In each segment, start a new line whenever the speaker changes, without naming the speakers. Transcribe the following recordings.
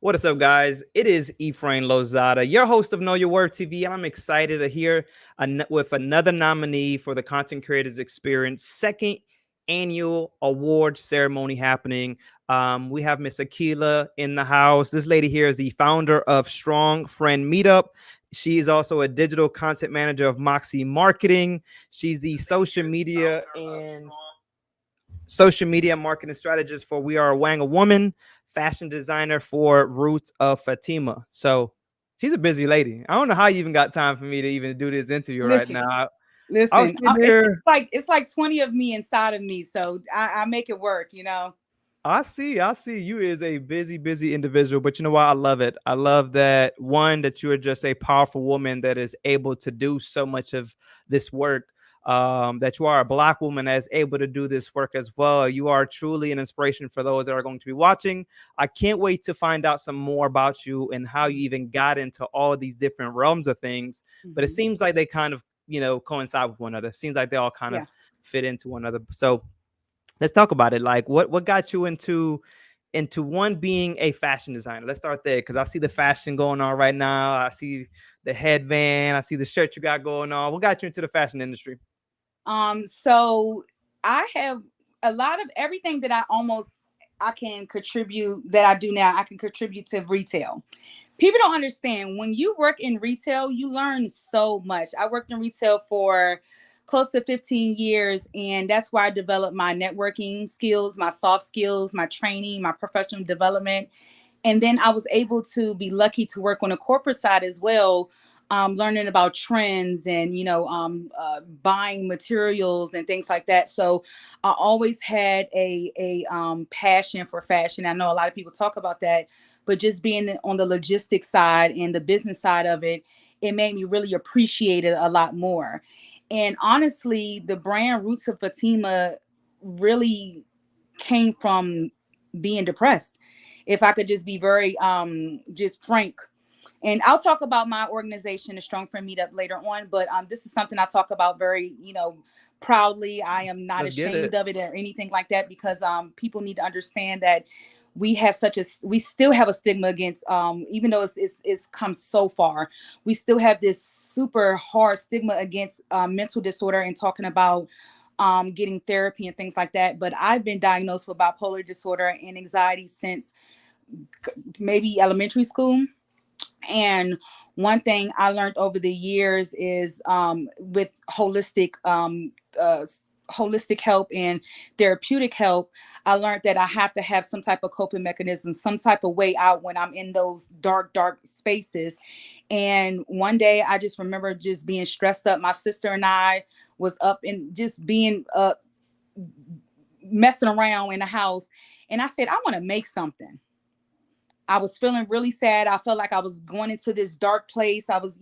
What is up, guys? It is Ephraim Lozada, your host of Know Your Worth TV, and I'm excited to hear with another nominee for the Content Creators Experience second annual award ceremony happening. We have Miss Aquilia in the house. This lady here is the founder of Strong Friend Meetup. She is also a digital content manager of Moxie Marketing. She's the social media marketing strategist for We Are a Wang a Woman, fashion designer for Roots of Fatima. So she's a busy lady. I don't know how you even got time for me to even do this interview right
Listen,
now. I was
listen.
sitting
It's
here.
it's like 20 of me inside of me, so I make it work.
I see. You is a busy, busy individual, but you know what? I love it. I love that one that you are just a powerful woman that is able to do so much of this work. That you are a Black woman that is able to do this work as well. You are truly an inspiration for those that are going to be watching. I can't wait to find out some more about you and how you even got into all these different realms of things. But it
Hmm.
seems like they kind of, coincide with one another. It seems like they all kind of
Yeah.
fit into one another. So let's talk about it. Like what got you into one being a fashion designer? Let's start there because I see the fashion going on right now. I see the headband. I see the shirt you got going on. What got you into the fashion industry?
So I have a lot of everything that I can contribute that I do now. I can contribute to retail. People don't understand when you work in retail, you learn so much. I worked in retail for close to 15 years, and that's where I developed my networking skills, my soft skills, my training, my professional development. And then I was able to be lucky to work on a corporate side as well, learning about trends and buying materials and things like that. So I always had a passion for fashion. I know a lot of people talk about that, but just being on the logistics side and the business side of it, it made me really appreciate it a lot more. And honestly, the brand Roots of Fatima really came from being depressed. If I could just be very just frank. And I'll talk about my organization, the Strong Friend Meetup, later on. But this is something I talk about very, proudly. I am not
Let's get it.
ashamed of it or anything like that, because people need to understand that we still have a stigma against, even though it's come so far, we still have this super hard stigma against mental disorder and talking about getting therapy and things like that. But I've been diagnosed with bipolar disorder and anxiety since maybe elementary school. And one thing I learned over the years is, with holistic help and therapeutic help, I learned that I have to have some type of coping mechanism, some type of way out when I'm in those dark spaces. And one day I just remember just being stressed up. My sister and I was up and just being messing around in the house. And I said, I want to make something. I was feeling really sad. I felt like I was going into this dark place. I was,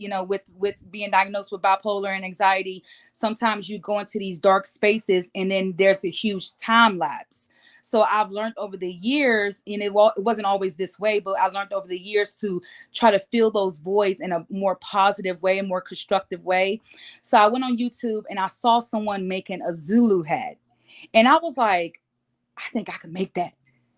with being diagnosed with bipolar and anxiety. Sometimes you go into these dark spaces and then there's a huge time lapse. So I've learned over the years, and it wasn't always this way, but I learned over the years to try to fill those voids in a more positive way, a more constructive way. So I went on YouTube and I saw someone making a Zulu hat. And I was like, I think I can make that.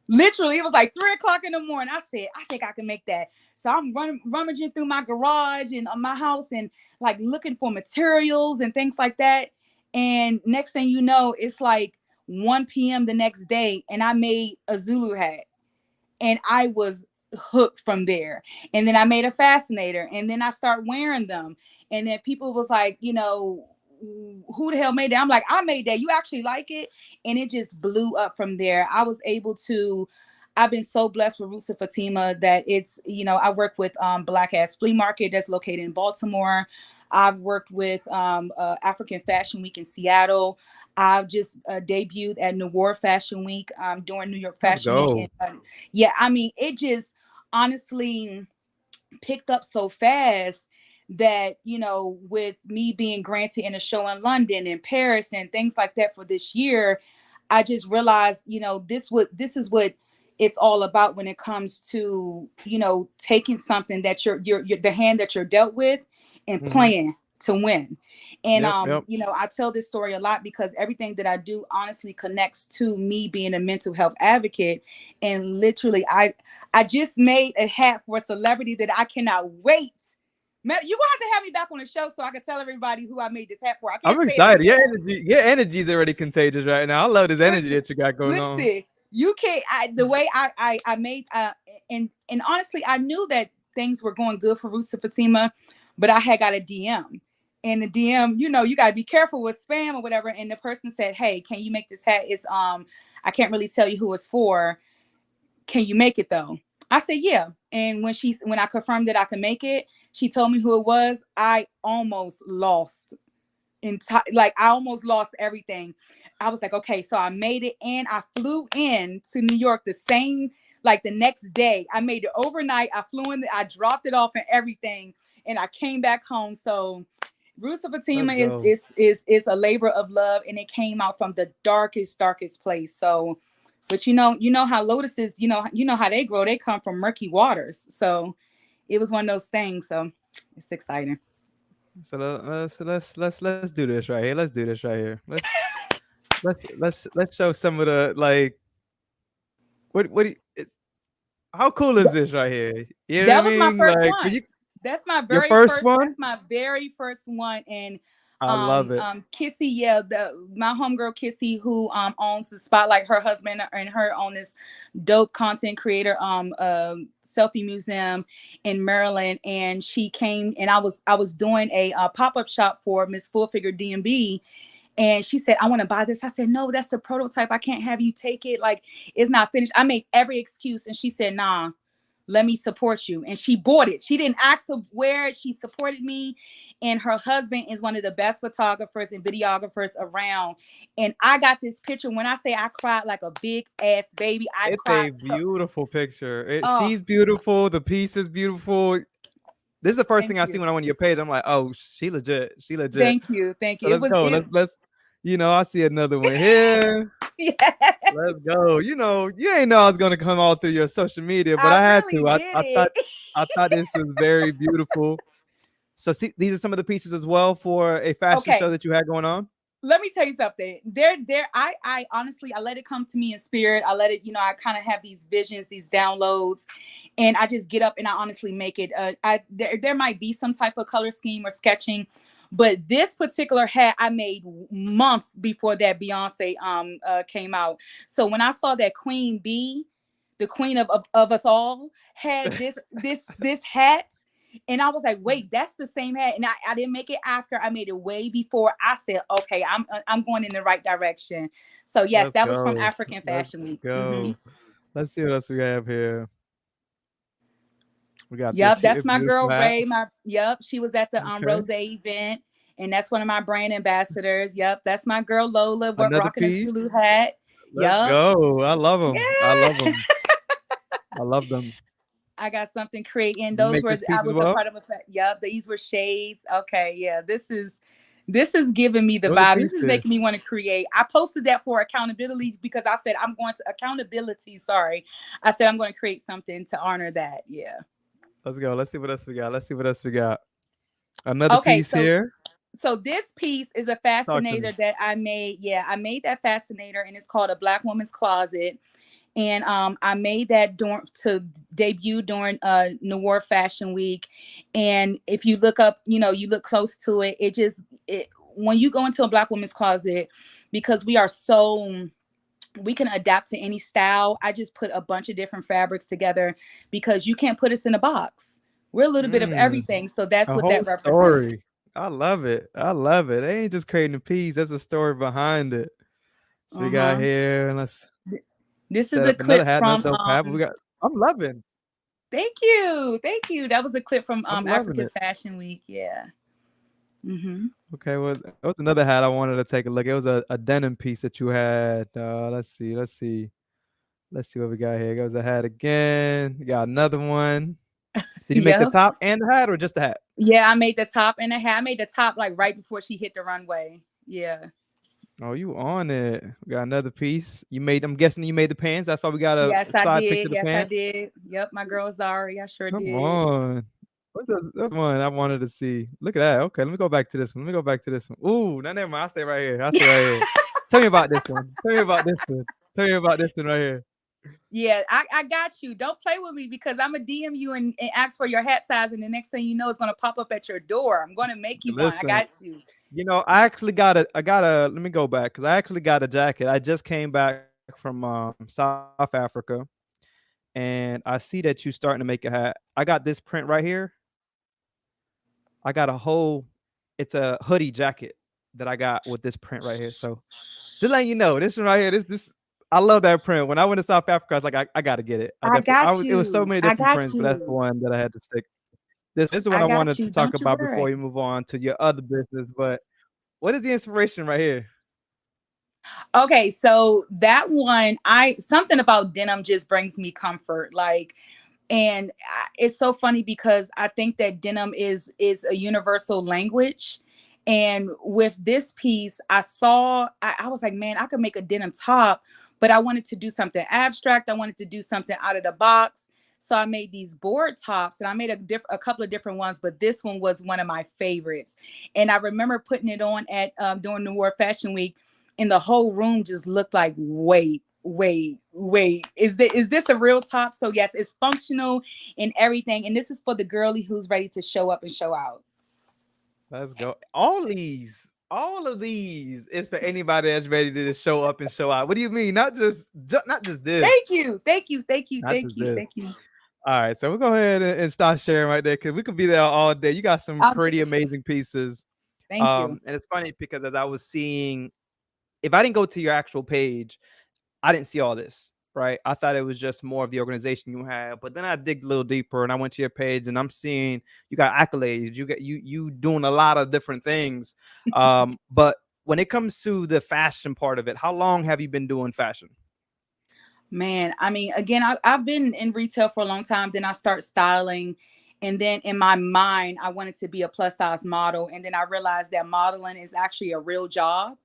Literally, it was like 3 o'clock in the morning. I said, I think I can make that. So I'm rummaging through my garage and my house and like looking for materials and things like that. And next thing you know, it's like 1 p.m. the next day, and I made a Zulu hat. And I was hooked from there. And then I made a fascinator, and then I start wearing them. And then people was like, who the hell made that? I'm like, I made that. You actually like it? And it just blew up from there. I've been so blessed with Roots of Fatima that I work with Black Ass Flea Market that's located in Baltimore. I've worked with African Fashion Week in Seattle. I've just debuted at New York Fashion Week, during New York
Let's
Fashion Week. And
go.
yeah, I mean, it just honestly picked up so fast that, with me being granted in a show in London and Paris and things like that for this year, I just realized, this is what it's all about when it comes to, taking something that you're the hand that you're dealt with and
Hmm.
playing. to win. And
Yep, yep.
I tell this story a lot because everything that I do honestly connects to me being a mental health advocate. And literally, I just made a hat for a celebrity that I cannot wait. Man, you gonna have to have me back on the show so I can tell everybody who I made this hat for. I
I'm
can't say it
excited.
right now.
Your energy is already contagious right now. I love this energy
Listen,
that you got going on.
listen. You can't. The way I made and honestly, I knew that things were going good for Roots of Fatima, but I had got a DM. And the DM, you got to be careful with spam or whatever. And the person said, "Hey, can you make this hat? It's I can't really tell you who it's for. Can you make it though?" I said, "Yeah." And when I confirmed that I could make it, she told me who it was. I almost lost like I almost lost everything. I was like, okay, so I made it, and I flew in to New York the same, like the next day. I made it overnight. I flew in, I dropped it off and everything, and I came back home. So Roots of
Let's
Fatima is
go.
is is is a labor of love, and it came out from the darkest place. So, but you know how lotuses, you know how they grow. They come from murky waters. So it was one of those things. So it's exciting.
So let's do this right here. Let's do this right here. Let's show some of the like what do you, it's, how cool is this right here? You know what I
That was my
mean?
first
Like
one. That's my
your
very
first
first.
one?
That's my very first one. And
I love it.
Kissy, yeah, my homegirl Kissy, who owns the Spotlight, her husband and her own this dope content creator selfie museum in Maryland. And she came, and I was doing a pop-up shop for Miss Full Figure DMB. And she said, "I want to buy this." I said, "No, that's the prototype. I can't have you take it. Like, it's not finished." I made every excuse. And she said, "Nah, let me support you." And she bought it. She didn't ask to wear it. She supported me. And her husband is one of the best photographers and videographers around. And I got this picture. When I say I cried like a big ass baby, I
It's
cried
a
so.
beautiful picture.
Oh,
She's beautiful. The piece is beautiful. This is the first
thank
thing I see
you.
when I went to your page. I'm like, oh, she legit. She legit.
Thank you. Thank
So
you. It
let's
was
go.
it.
I see another one here.
Yes,
Let's go. You ain't know I was gonna come all through your social media, but
I
I had
really
to.
did it.
I thought this was very beautiful. So see, these are some of the pieces as well for a fashion show
Okay,
that you had going on.
let me tell you something. I honestly, I let it come to me in spirit. I let it, I kind of have these visions, these downloads, and I just get up and I honestly make it. There might be some type of color scheme or sketching, but this particular hat I made months before that Beyonce came out. So when I saw that Queen Bee, the queen of us all, had this hat, and I was like, wait, that's the same hat. And I didn't make it after. I made it way before. I said, okay, I'm going in the right direction. So yes,
Let's
that was from
go.
African
Let's
Fashion Week.
go. Let's see what else we have here. We got this
Yep, that's my
beautiful
girl
hat.
Ray. She was at the
Okay.
Rose event, and that's one of my brand ambassadors. Yep, that's my girl Lola, what
Another
rocking a
piece.
Zulu hat.
Let's
Yep.
go. I love them. I
Yeah.
love them. I love them.
I got something creating.
You
Those
make
were
this
I
piece as
was a
well.
part of a yep, these were shades. Okay, yeah. This is giving me the
What are the
vibe. This is
pieces?
making me want to create. I posted that for accountability because I said I'm going to accountability. Sorry. I said I'm going to create something to honor that. Yeah.
Let's go. Let's see what else we got. Let's see what else we got. Another
Okay,
piece
so
here.
this piece is a
Talk to me.
fascinator that I made. Yeah, I made that fascinator, and it's called a Black Woman's Closet. And I made that to debut during Noir Fashion Week. And if you look up, you look close to it, when you go into a Black woman's closet, because we can adapt to any style. I just put a bunch of different fabrics together because you can't put us in a box. We're a little bit of
Mm,
everything, so that's
a
what
whole
that represents.
story. I love it. I love it. They ain't just creating a piece. There's a story behind it. So we got
Uh-huh.
here, and let's
This is
set
a
up another
clip
hat, another
from
dope hat. But we got. I'm loving.
thank you. Thank you. That was a clip from
I'm loving
African
it.
Fashion Week. Yeah. Mm-hmm.
Okay, well, it was another hat I wanted to take a look. It was a denim piece that you had. Let's see. Let's see. Let's see what we got here. Goes the hat again. We got another one. Did you make the
Yep.
top and the hat, or just the hat?
Yeah, I made the top and the hat. I made the top like right before she hit the runway. Yeah.
Oh, you on it. We got another piece. You made, I'm guessing you made the pants. That's why we got a
Yes, I
side picture
did.
of the
Yes, I
pants.
did. Yep, my girl Zari. I sure
Come
did.
on. That's one I wanted to see. Look at that. Okay, let me go back to this one. Let me go back to this one. Ooh, no, never mind. I'll stay right here. I'll stay right here. Tell me about this one. Tell me about this one. Tell me about this one right here.
Yeah, I got you. Don't play with me because I'm a DM you and ask for your hat size, and the next thing you know, it's gonna pop up at your door. I'm gonna make you one. I
Listen,
got you.
I actually got a let me go back because I actually got a jacket. I just came back from South Africa and I see that you starting to make a hat. I got this print right here. I got a whole it's a hoodie jacket that I got with this print right here. So just letting you know, this one right here, this I love that print. When I went to South Africa, I was like, I gotta get it. I
I
definitely I
got
was it was so
you.
many
I
different
got
prints, but that's the
you.
one that I had to stick. This is what
I
I
got
wanted
you.
to talk
Don't you
about before
worry.
we move on to your other business. But what is the inspiration right here?
Okay, so that one, I something about denim just brings me comfort. Like, and it's so funny because I think that denim is a universal language. And with this piece, I was like, man, I could make a denim top, but I wanted to do something abstract. I wanted to do something out of the box. So I made these board tops, and I made a couple of different ones, but this one was one of my favorites. And I remember putting it on at during the World Fashion Week, and the whole room just looked like, wait, is this a real top? So yes, it's functional and everything, and this is for the girly who's ready to show up and show out.
Let's go. All of these is for anybody that's ready to just show up and show out. What do you mean? Not just this.
Thank you,
Not just this.
thank you.
All right, so we'll go ahead and start sharing right there because we could be there all day. You got some
I'll
pretty amazing pieces.
thank you.
And it's funny because as I was seeing, if I didn't go to your actual page, I didn't see all this, right? I thought it was just more of the organization you have, but then I digged a little deeper and I went to your page and I'm seeing you got accolades, you doing a lot of different things. But when it comes to the fashion part of it, how long have you been doing fashion?
Man, I mean, again, I've been in retail for a long time. Then I start styling. And then in my mind, I wanted to be a plus size model. And then I realized that modeling is actually a real job.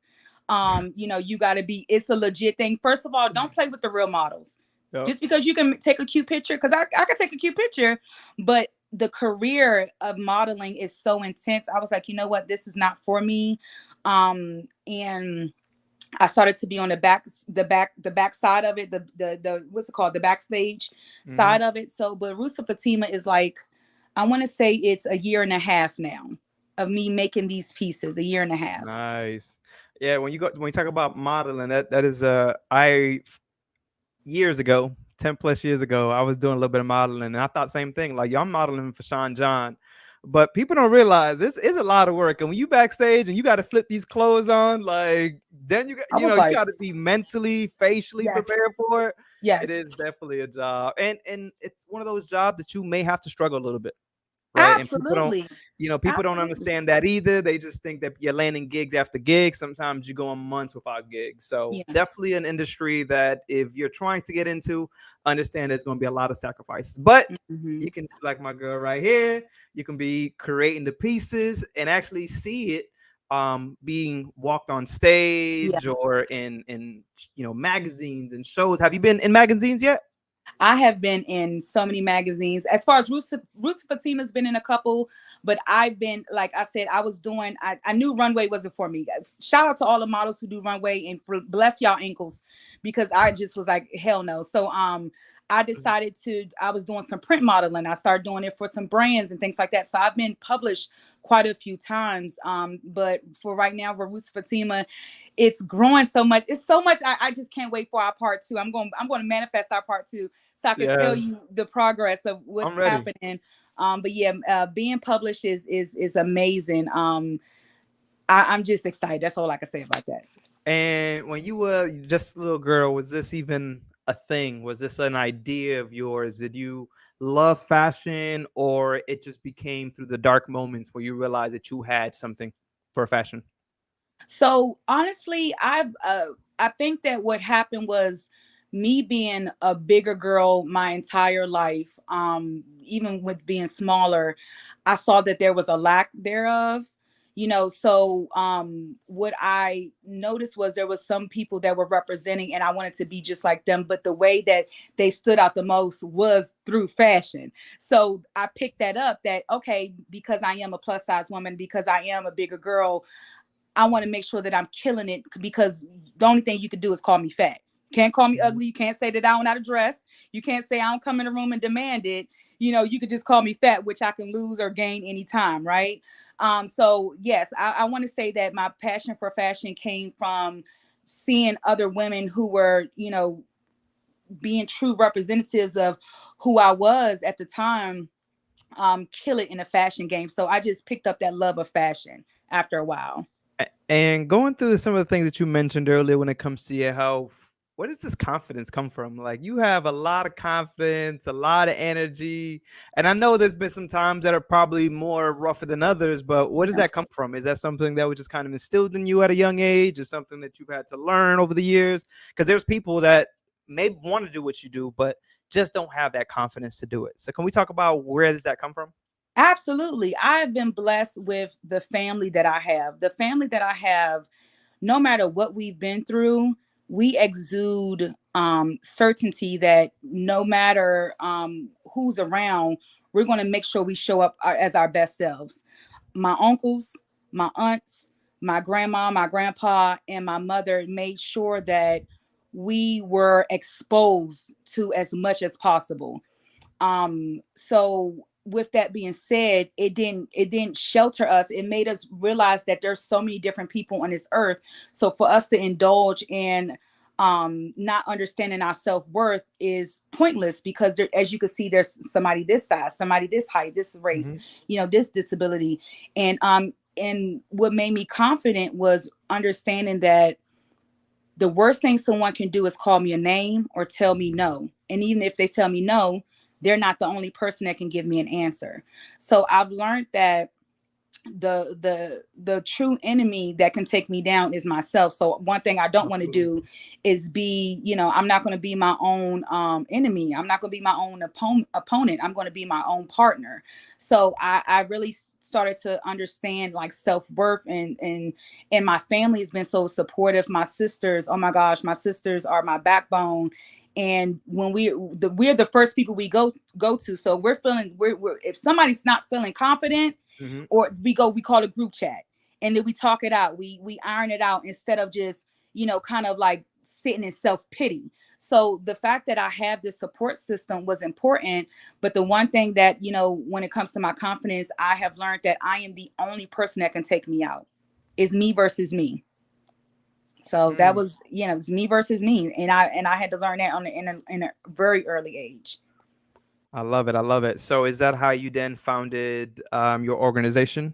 You got to be, it's a legit thing. First of all, don't play with the real models.
Yep.
Just because you can take a cute picture, because I can take a cute picture, but the career of modeling is so intense. I was like, you know what? This is not for me. And I started to be on the back side of it, the what's it called, the backstage
Hmm.
side of it. So, but Rusa Fatima is like, I want to say it's a year and a half now of me making these pieces, a year and a half.
Nice. Yeah, when you talk about modeling, that is I years ago, 10 plus years ago, I was doing a little bit of modeling and I thought same thing. Like, yo, I'm modeling for Sean John. But people don't realize this is a lot of work. And when you backstage and you got to flip these clothes on, like then
I was
you
like,
got to be mentally, facially
yes,
prepared for it. It
yes,
is definitely a job. And it's one of those jobs that you may have to struggle a little bit, right? And
absolutely,
people don't
absolutely,
understand that either. They just think that you're landing gigs after gigs. Sometimes you go on months without gigs. So
yeah,
definitely an industry that if you're trying to get into, understand there's going to be a lot of sacrifices. But
hmm,
you can, like my girl right here, you can be creating the pieces and actually see it being walked on
yeah.
stage or in magazines and shows. Have you been in magazines yet?
I have been in so many magazines. As far as Rusa Fatima's been in a couple, but I've been, like I said, I knew runway wasn't for me. Shout out to all the models who do runway and bless y'all ankles because I just was like, hell no. So I was doing some print modeling. I started doing it for some brands and things like that. So I've been published quite a few times. But for right now, for Rusa Fatima, it's growing so much. It's so much. I just can't wait for our part two. I'm going to manifest our part two so I can tell
Yes,
you the progress of what's
I'm ready.
happening. But yeah, being published is amazing. I'm just excited. That's all I can say about that.
And when you were just a little girl, was this even a thing? Was this an idea of yours? Did you love fashion, or it just became through the dark moments where you realized that you had something for fashion?
So honestly, I think that what happened was me being a bigger girl my entire life. Even with being smaller, I saw that there was a lack thereof. So what I noticed was there was some people that were representing, and I wanted to be just like them, but the way that they stood out the most was through fashion. So I picked that up, that okay, because I am a plus size woman, because I am a bigger girl, I want to make sure that I'm killing it, because the only thing you could do is call me fat. Can't call me ugly. You can't say that I don't know how to dress. You can't say I don't come in the room and demand it. You could just call me fat, which I can lose or gain anytime, right? So yes, I want to say that my passion for fashion came from seeing other women who were, being true representatives of who I was at the time, kill it in a fashion game. So I just picked up that love of fashion after a while.
And going through some of the things that you mentioned earlier when it comes to your health, where does this confidence come from? Like, you have a lot of confidence, a lot of energy, and I know there's been some times that are probably more rougher than others, but where does
Yeah.
that come from? Is that something that was just kind of instilled in you at a young age, or something that you've had to learn over the years? Because there's people that may want to do what you do, but just don't have that confidence to do it. So can we talk about where does that come from?
Absolutely. I've been blessed with the family that I have. The family that I have, no matter what we've been through, we exude certainty that no matter who's around, we're going to make sure we show up as our best selves. My uncles, my aunts, my grandma, my grandpa, and my mother made sure that we were exposed to as much as possible. So with that being said, it didn't shelter us. It made us realize that there's so many different people on this earth. So for us to indulge in not understanding our self-worth is pointless, because there, as you can see, there's somebody this size, somebody this height, this race,
Hmm.
this disability. And what made me confident was understanding that the worst thing someone can do is call me a name or tell me no. And even if they tell me no, they're not the only person that can give me an answer. So I've learned that the true enemy that can take me down is myself. So one thing I don't want to
Absolutely.
do is be, I'm not going to be my own enemy. I'm not going to be my own opponent. I'm going to be my own partner. So I really started to understand like self-worth, and my family has been so supportive. My sisters, oh my gosh, my sisters are my backbone. And when we're the first people we go to, so we're if somebody's not feeling confident,
Hmm.
or we call it group chat, and then we talk it out, we iron it out, instead of just kind of like sitting in self-pity. So the fact that I have this support system was important. But the one thing that, when it comes to my confidence, I have learned that I am the only person that can take me out. Is me versus me. So that was, it's me versus me, and I had to learn that in a very early age.
I love it. I love it. So is that how you then founded your organization,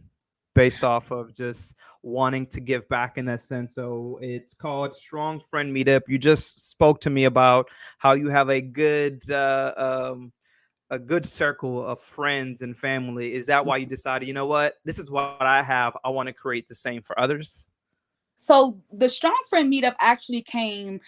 based off of just wanting to give back in that sense? So it's called Strong Friend Meetup. You just spoke to me about how you have a good circle of friends and family. Is that why you decided, you know what, this is what I have, I want to create the same for others?
So the Strong Friend Meetup actually came.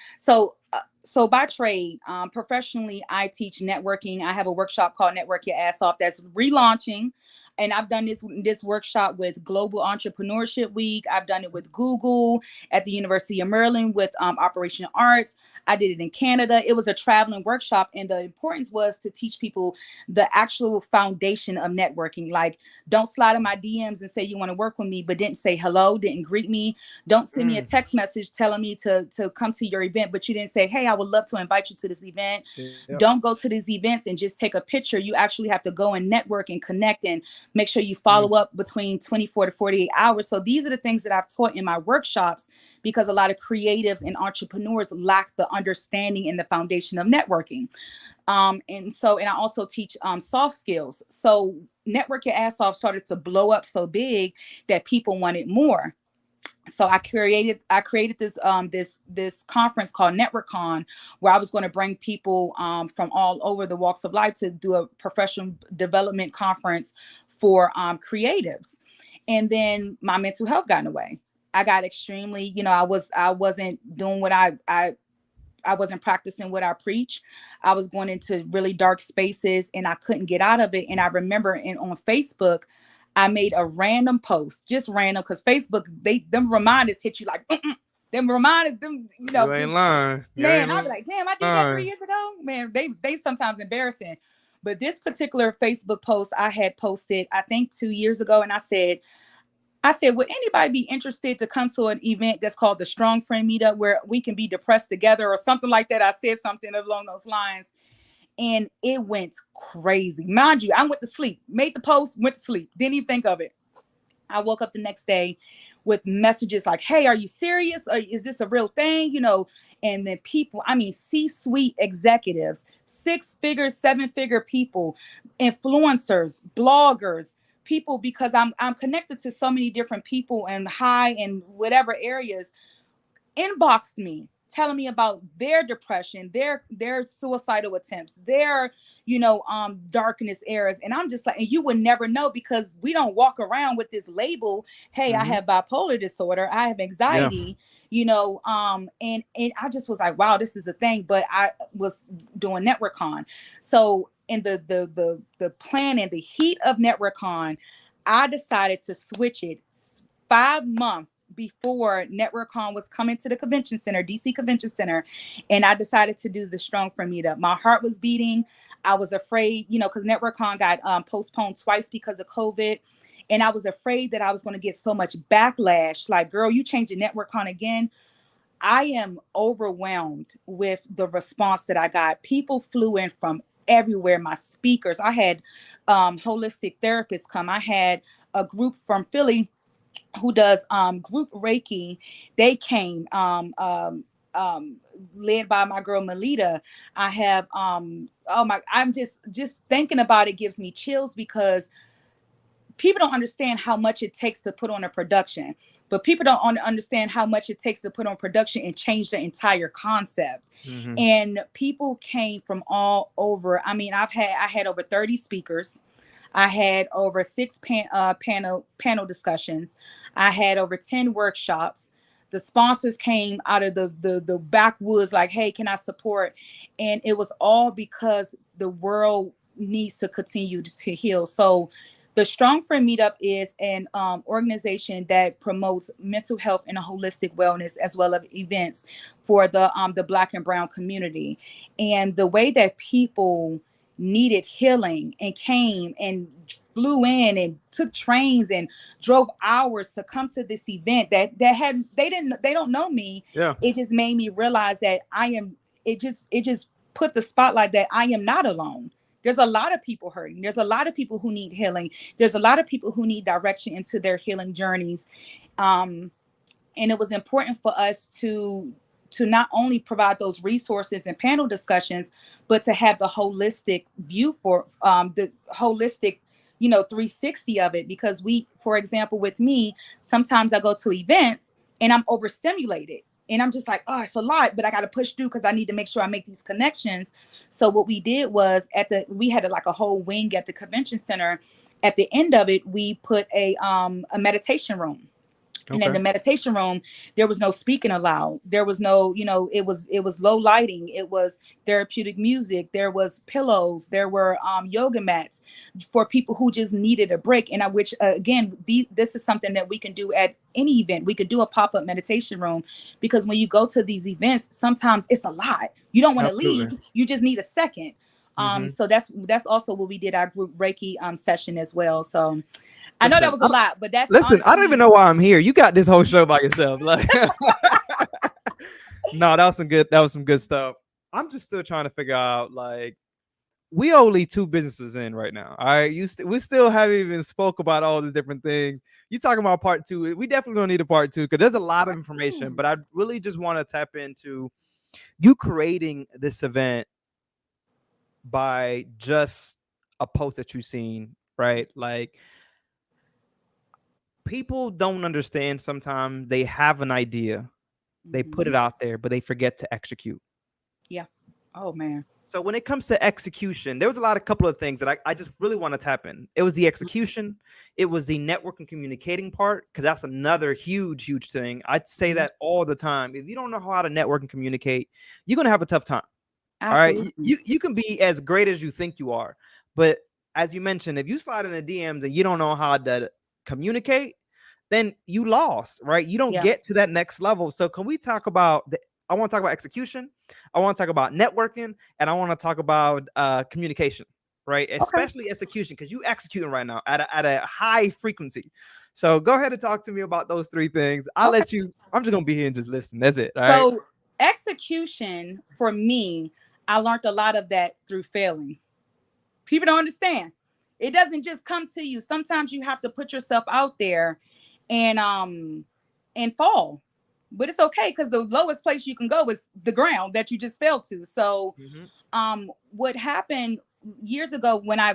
So by trade, professionally, I teach networking. I have a workshop called Network Your Ass Off that's relaunching, and I've done this workshop with Global Entrepreneurship Week. I've done it with Google at the University of Maryland with Operation Arts. I did it in Canada. It was a traveling workshop, and the importance was to teach people the actual foundation of networking. Like, don't slide in my DMs and say you want to work with me, but didn't say hello, didn't greet me. Don't send me a
Mm,
text message telling me to come to your event, but you didn't say, hey, I would love to invite you to this event.
yep.
Don't go to these events and just take a picture. You actually have to go and network and connect, and make sure you
Mm,
follow up between 24 to 48 hours. So these are the things that I've taught in my workshops, because a lot of creatives and entrepreneurs lack the understanding and the foundation of networking. And I also teach soft skills. So Network Your Ass Off started to blow up so big that people wanted more. So I created this conference called NetworkCon, where I was going to bring people from all over the walks of life to do a professional development conference for creatives. And then my mental health got in the way. I got extremely, I wasn't doing what I wasn't practicing what I preach. I was going into really dark spaces, and I couldn't get out of it. And I remember on Facebook, I made a random post, just random, because Facebook, them reminders hit you like, them reminders,
You ain't lying. You
man,
ain't
I'll be like, damn, I did that
lying.
3 years ago. Man, they sometimes embarrassing. But this particular Facebook post I had posted, I think 2 years ago, and I said, would anybody be interested to come to an event that's called the Strong Friend Meetup where we can be depressed together or something like that? I said something along those lines, and it went crazy. Mind you, I went to sleep, made the post, went to sleep, didn't even think of it. I woke up the next day with messages like, hey, are you serious? Or is this a real thing? And then people, I mean, C-suite executives, 6-figure, 7-figure people, influencers, bloggers, people, because I'm connected to so many different people and high in whatever areas, inboxed me telling me about their depression, their suicidal attempts, their darkness eras. And I'm just like, and you would never know, because we don't walk around with this label, hey, I
Mm-hmm.
have bipolar disorder, I have
Yeah.
anxiety, and I just was like, wow, this is a thing. But I was doing NetworkCon. So in the plan and the heat of NetworkCon, I decided to switch it 5 months before NetworkCon was coming to the convention center, DC Convention Center, and I decided to do the Strong Friend Meetup. My heart was beating. I was afraid, because NetworkCon got postponed twice because of COVID. And I was afraid that I was going to get so much backlash. Like, girl, you changed the NetworkCon again. I am overwhelmed with the response that I got. People flew in from everywhere. My speakers, I had holistic therapists come. I had a group from Philly who does group Reiki. They came, um led by my girl Melita. I have oh my, I'm just thinking about it gives me chills, because people don't understand how much it takes to put on a production, but people don't understand how much it takes to put on production and change the entire concept.
Mm-hmm.
And people came from all over. I mean, I had over 30 speakers. I had over six panel discussions. I had over 10 workshops. The sponsors came out of the backwoods, like, hey, can I support? And it was all because the world needs to continue to heal. So the Strong Friend Meetup is an organization that promotes mental health and a holistic wellness, as well as events for the Black and Brown community. And the way that people needed healing and came and flew in and took trains and drove hours to come to this event, that had they don't know me.
Yeah.
It just made me realize that I am, it just put the spotlight that I am not alone. There's a lot of people hurting. There's a lot of people who need healing. There's a lot of people who need direction into their healing journeys. Um, and it was important for us to not only provide those resources and panel discussions, but to have the holistic view for the holistic 360 of it. Because we, for example, with me, sometimes I go to events and I'm overstimulated and I'm just like, oh, it's a lot, but I got to push through because I need to make sure I make these connections. So what we did was, we had like a whole wing at the convention center. At the end of it, we put a meditation room. And in
Okay.
the meditation room, there was no speaking allowed. There was no, it was low lighting. It was therapeutic music. There was pillows. There were yoga mats for people who just needed a break. And which again, this is something that we can do at any event. We could do a pop-up meditation room, because when you go to these events, sometimes it's a lot. You don't want to
Absolutely.
leave. You just need a second.
Mm-hmm.
So that's also what we did, our group Reiki session as well. So I know that
Listen,
was a lot, but that's
listen. I don't even
honestly.
know why I'm here. You got this whole show by yourself. Like, no, that was some good. That was some good stuff. I'm just still trying to figure out, like, we only two businesses in right now. All right, we still haven't even spoke about all these different things. You talking about part two? We definitely don't need a part two, because there's a lot of
Part
information.
two.
But I really just want to tap into you creating this event by just a post that you've seen, right? Like, people don't understand sometimes. They have an idea, they put
Mhm.
it out there, but they forget to execute.
Yeah. Oh man.
So when it comes to execution, there was a couple of things that I just really want to tap in. It was the execution, it was the network and communicating part, because that's another huge thing. I'd say
Mhm.
that all the time. If you don't know how to network and communicate, you're gonna have a tough time. All right.
Absolutely.
You can be as great as you think you are, but as you mentioned, if you slide in the DMs and you don't know how to communicate, then you lost, right? You don't
Yeah.
get to that next level. So can we talk about I want to talk about execution, I want to talk about networking, and I want to talk about communication, right?
Okay.
Especially execution, because you executing right now at a high frequency. So go ahead and talk to me about those three things. I'll
Okay.
let you, I'm just gonna be here and just listen. That's it. All right.
So execution for me, I learned a lot of that through failing. People don't understand. It doesn't just come to you. Sometimes you have to put yourself out there and fall. But it's okay because the lowest place you can go is the ground that you just fell to. So
Mm-hmm.
what happened years ago when I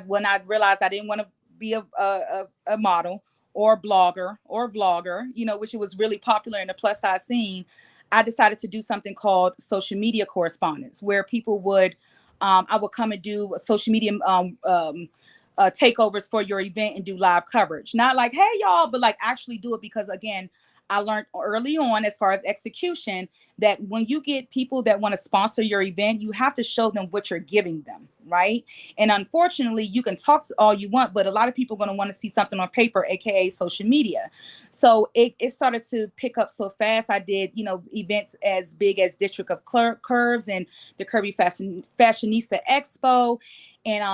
realized I didn't want to be a model or blogger or vlogger, which it was really popular in the plus size scene. I decided to do something called social media correspondence, where people would I would come and do social media takeovers for your event and do live coverage. Not like, hey y'all, but like actually do it, because again, I learned early on, as far as execution, that when you get people that want to sponsor your event, you have to show them what you're giving them, right? And unfortunately, you can talk all you want, but a lot of people are going to want to see something on paper, aka social media. So it started to pick up so fast. I did, events as big as District of Curves and the Curvy Fashionista Expo. And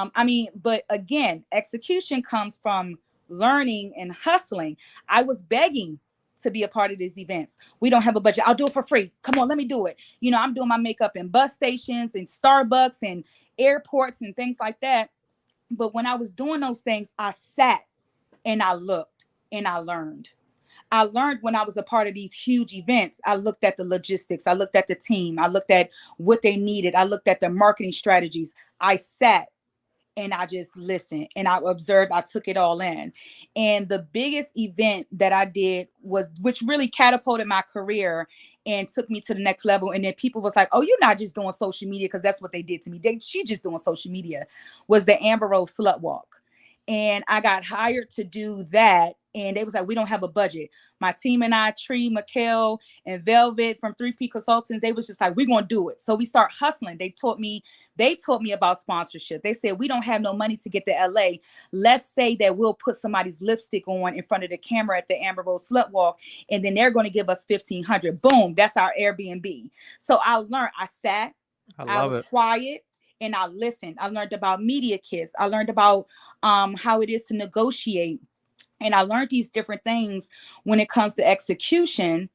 but again, execution comes from learning and hustling. I was begging to be a part of these events. We don't have a budget. I'll do it for free. Come on, let me do it. I'm doing my makeup in bus stations and Starbucks and airports and things like that. But when I was doing those things, I sat and I looked and I learned. I learned when I was a part of these huge events. I looked at the logistics. I looked at the team. I looked at what they needed. I looked at their marketing strategies. I sat and I just listened and I observed, I took it all in. And the biggest event that I did was, which really catapulted my career and took me to the next level. And then people was like, oh, you're not just doing social media, because that's what they did to me. She just doing social media, was the Amber Rose Slut Walk. And I got hired to do that. And they was like, we don't have a budget. My team and I, Tree, Mikkel, and Velvet from 3P Consultants, they was just like, we're going to do it. So we start hustling. They taught me about sponsorship. They said, we don't have no money to get to LA. Let's say that we'll put somebody's lipstick on in front of the camera at the Amber Rose Slut Walk, and then they're going to give us 1,500. Boom, that's our Airbnb. So I learned, I sat,
I
I
love
was
it.
quiet, and I listened. I learned about media kits. I learned about how it is to negotiate. And I learned these different things when it comes to execution,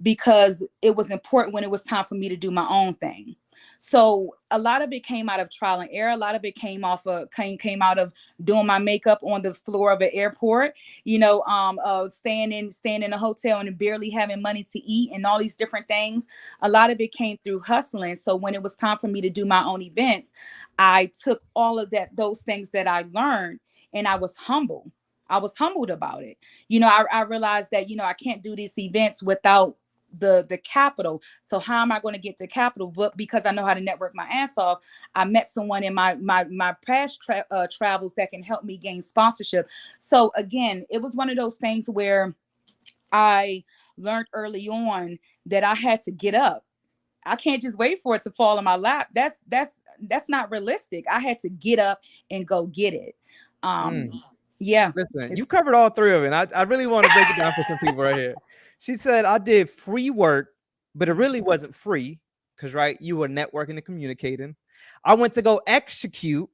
because it was important when it was time for me to do my own thing. So a lot of it came out of trial and error. A lot of it came out of doing my makeup on the floor of an airport, staying in a hotel and barely having money to eat and all these different things. A lot of it came through hustling. So when it was time for me to do my own events, I took all of those things that I learned, and I was humble. I was humbled about it. I realized that, I can't do these events without the capital. So how am I going to get the capital? But because I know how to network my ass off, I met someone in my past travels that can help me gain sponsorship. So again, it was one of those things where I learned early on that I had to get up. I can't just wait for it to fall in my lap. That's not realistic. I had to get up and go get it.
Mm.
Yeah.
Listen, you
It's
covered all three of it. I really want to break it down for some people right here. She said, I did free work, but it really wasn't free because, right, you were networking and communicating. I went to go execute.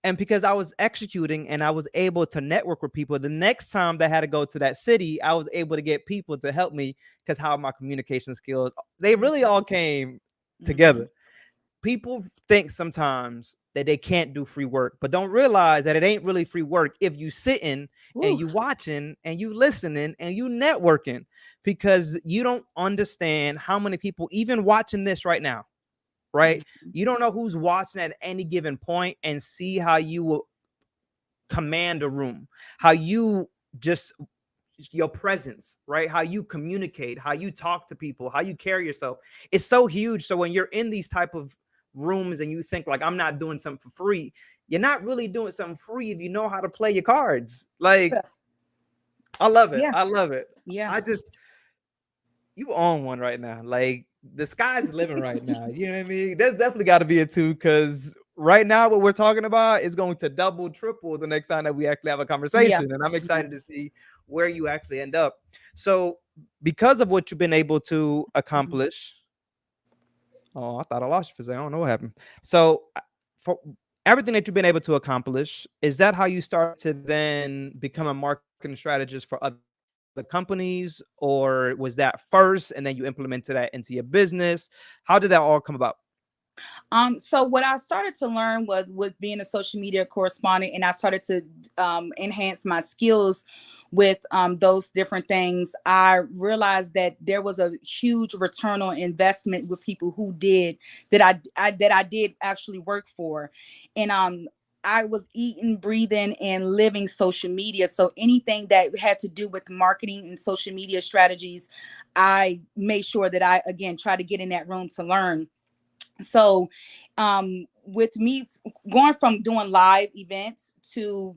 And because I was executing and I was able to network with people, the next time they had to go to that city, I was able to get people to help me because how my communication skills, they really all came
Mhm.
together. People think sometimes that they can't do free work, but don't realize that it ain't really free work if you sitting and
Woo.
you watching and you listening and you networking, because you don't understand how many people even watching this right now, right?
Mhm.
You don't know who's watching at any given point and see how you will command a room, how you just your presence, right? How you communicate, how you talk to people, how you carry yourself. It's so huge. So when you're in these type of rooms and you think like I'm not doing something for free, you're not really doing something free if you know how to play your cards. Like I love it.
Yeah.
I love it.
Yeah.
I just you own one right now. Like the sky's the living right now. You know what I mean? There's definitely got to be a two because right now what we're talking about is going to double, triple the next time that we actually have a
Yeah.
conversation. And I'm
Yeah.
excited to see where you actually end up. So, because of what you've been able to
Mhm.
accomplish, oh, I thought I lost you for a second. I don't know what happened. So, for everything that you've been able to accomplish, is that how you started to then become a marketing strategist for other companies, or was that first and then you implemented that into your business? How did that all come about?
So what I started to learn was with being a social media correspondent, and I started to enhance my skills with those different things. I realized that there was a huge return on investment with people who did that I did actually work for, and I was eating, breathing, and living social media. So anything that had to do with marketing and social media strategies, I made sure that I again try to get in that room to learn. So with me going from doing live events to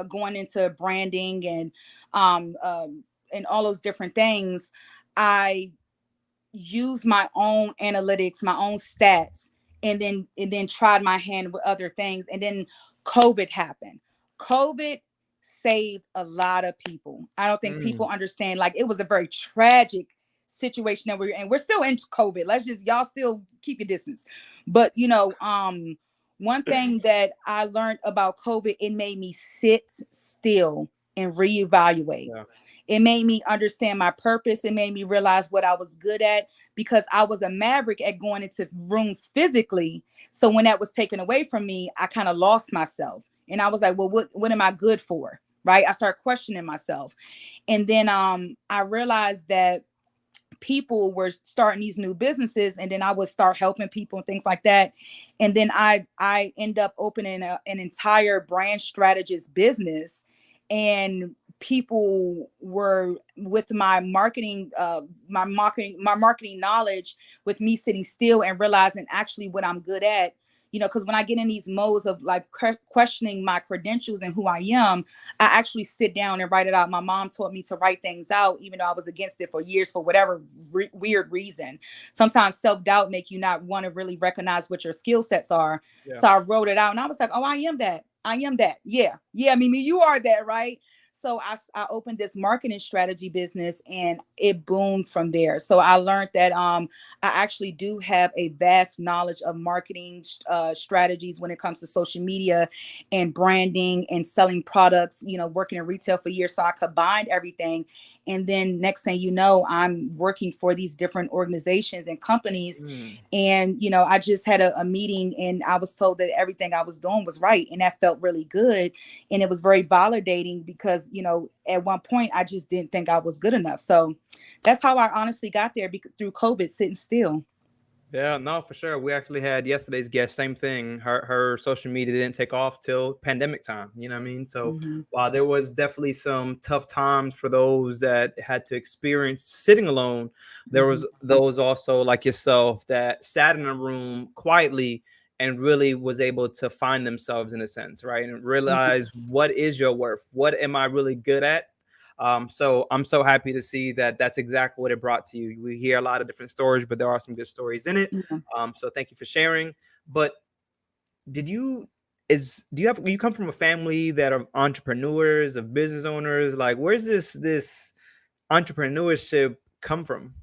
going into branding and all those different things, I use my own analytics, my own stats, and then tried my hand with other things. And then COVID happened. COVID saved a lot of people. I don't think
Mm,
people understand. Like, it was a very tragic situation that we're in. We're still in COVID. Let's just, y'all still keep your distance. But one thing that I learned about COVID, it made me sit still and reevaluate.
yeah.
It made me understand my purpose. It made me realize what I was good at, because I was a maverick at going into rooms physically. So when that was taken away from me, I kind of lost myself. And I was like, well, what am I good for? Right? I started questioning myself. And then I realized that people were starting these new businesses, and then I would start helping people and things like that. And then I end up opening an entire brand strategist business, and people were with my marketing knowledge, with me sitting still and realizing actually what I'm good at. Because when I get in these modes of like questioning my credentials and who I am, I actually sit down and write it out. My mom taught me to write things out, even though I was against it for years for whatever weird reason. Sometimes self-doubt make you not want to really recognize what your skill sets are.
Yeah.
So I wrote it out, and I was like, oh, I am that. I am that. Yeah. Yeah. Mimi, you are that, right? So I opened this marketing strategy business, and it boomed from there. So I learned that I actually do have a vast knowledge of marketing strategies when it comes to social media and branding and selling products, working in retail for years. So I combined everything. And then next thing you know, I'm working for these different organizations and companies.
Mm.
And, I just had a meeting, and I was told that everything I was doing was right. And that felt really good. And it was very validating because, at one point I just didn't think I was good enough. So that's how I honestly got there, through COVID, sitting still.
Yeah, no, for sure. We actually had yesterday's guest, same thing. Her social media didn't take off till pandemic time. You know what I mean? So
Hmm.
while there was definitely some tough times for those that had to experience sitting alone, there
Hmm.
was those also like yourself that sat in a room quietly and really was able to find themselves in a sense, right? And
Yeah.
realize what is your worth? What am I really good at? So I'm so happy to see that that's exactly what it brought to you. We hear a lot of different stories, but there are some good stories in it.
Yeah.
So thank you for sharing. But did you do you have you come from a family that are entrepreneurs, of business owners? Like, where's this entrepreneurship come from?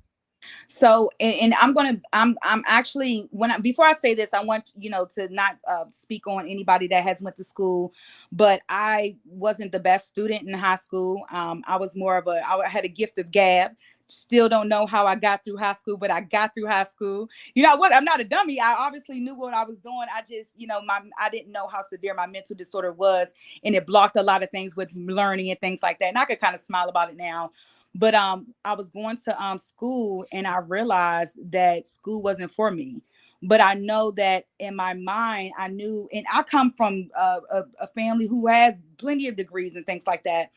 So, and I'm actually, before I say this, I want to not speak on anybody that has went to school, but I wasn't the best student in high school. I was more of I had a gift of gab. Still don't know how I got through high school, but I got through high school. You know what? I'm not a dummy. I obviously knew what I was doing. I just, I didn't know how severe my mental disorder was, and it blocked a lot of things with learning and things like that. And I could kind of smile about it now. But I was going to school, and I realized that school wasn't for me. But I know that in my mind, I knew, and I come from a family who has plenty of degrees and things like that.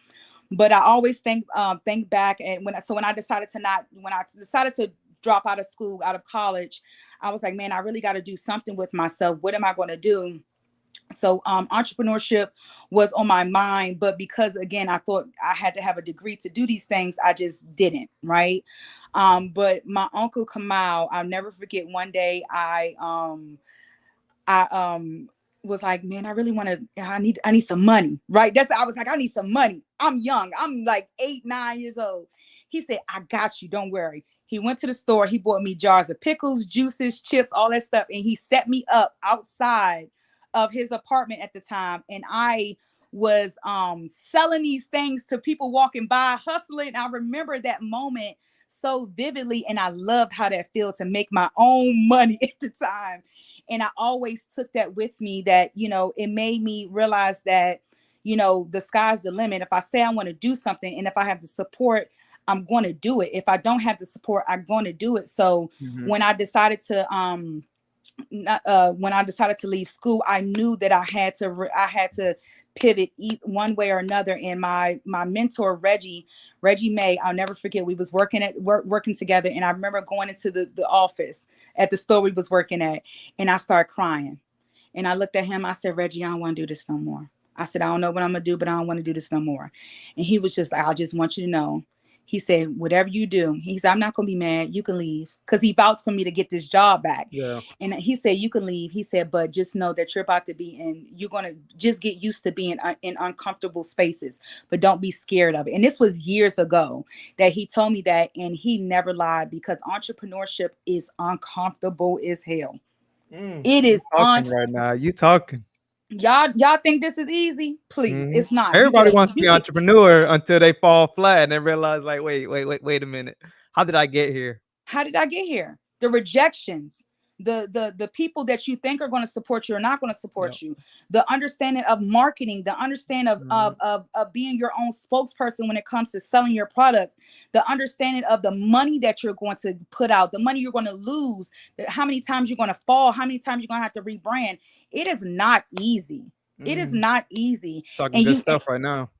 But I always think back, and when I decided to drop out of school, out of college, I was like, man, I really got to do something with myself. What am I going to do? So entrepreneurship was on my mind, but because again I thought I had to have a degree to do these things, I just didn't, right? But my uncle Kamal, I'll never forget, one day I was like, man, I really want to, I need some money, right? I was like, I need some money. I'm young. I'm like 8, 9 years old. He said, I got you. Don't worry. He went to the store. He bought me jars of pickles, juices, chips, all that stuff. And he set me up outside of his apartment at the time. And I was selling these things to people walking by, hustling. I remember that moment so vividly. And I loved how that felt to make my own money at the time. And I always took that with me, that, it made me realize that, the sky's the limit. If I say I want to do something, and if I have the support, I'm going to do it. If I don't have the support, I'm going to do it. So
Mhm.
when I decided to when I decided to leave school, I knew that I had to pivot one way or another. And my mentor Reggie May, I'll never forget. We was working together, and I remember going into the office at the store we was working at, and I started crying. And I looked at him. I said, Reggie, I don't want to do this no more. I said, I don't know what I'm gonna do, but I don't want to do this no more. And he was just like, I just want you to know. He said, whatever you do, he said, I'm not gonna be mad. You can leave, because he vouched for me to get this job back.
Yeah.
And he said, you can leave. He said, but just know that you're about to be in, you're going to just get used to being in uncomfortable spaces, but don't be scared of it. And this was years ago that he told me that. And he never lied, because entrepreneurship is uncomfortable as hell. It
You
is
talking right now. You talking.
y'all think this is easy? Please,
Mhm.
it's not.
Everybody wants to be
You get
entrepreneur until they fall flat and then realize, like, wait a minute. How did I get here?
How did I get here? The rejections, the people that you think are going to support you are not going to
Yep.
support you. The understanding of marketing, the understanding
Mhm.
of being your own spokesperson when it comes to selling your products, the understanding of the money that you're going to put out, the money you're going to lose, how many times you're going to fall, how many times you're going to have to rebrand. It is not easy. It is
Mm.
not easy.
Talking
And
good
you
stuff right now.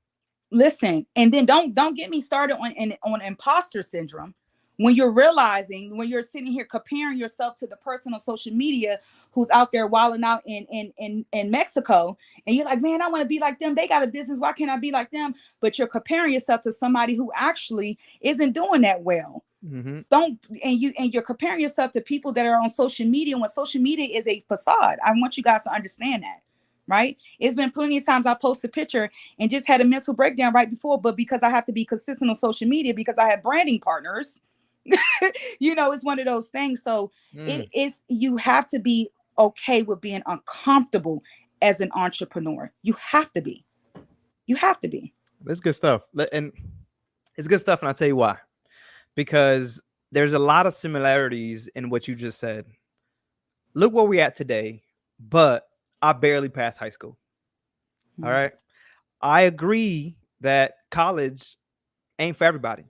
listen, and then don't get me started on imposter syndrome. When you're realizing, when you're sitting here comparing yourself to the person on social media who's out there wilding out in Mexico, and you're like, man, I want to be like them. They got a business. Why can't I be like them? But you're comparing yourself to somebody who actually isn't doing that well.
Mhm.
Don't and you're comparing yourself to people that are on social media, when social media is a facade. I want you guys to understand that. Right? It's been plenty of times I post a picture and just had a mental breakdown right before, but because I have to be consistent on social media, because I have branding partners, it's one of those things. So it
Mm.
is, you have to be okay with being uncomfortable as an entrepreneur. You have to be. You have to be.
That's good stuff. And it's good stuff, and I'll tell you why. Because there's a lot of similarities in what you just said. Look where we're at today, but I barely passed high school. All
Mm.
right. I agree that college ain't for everybody.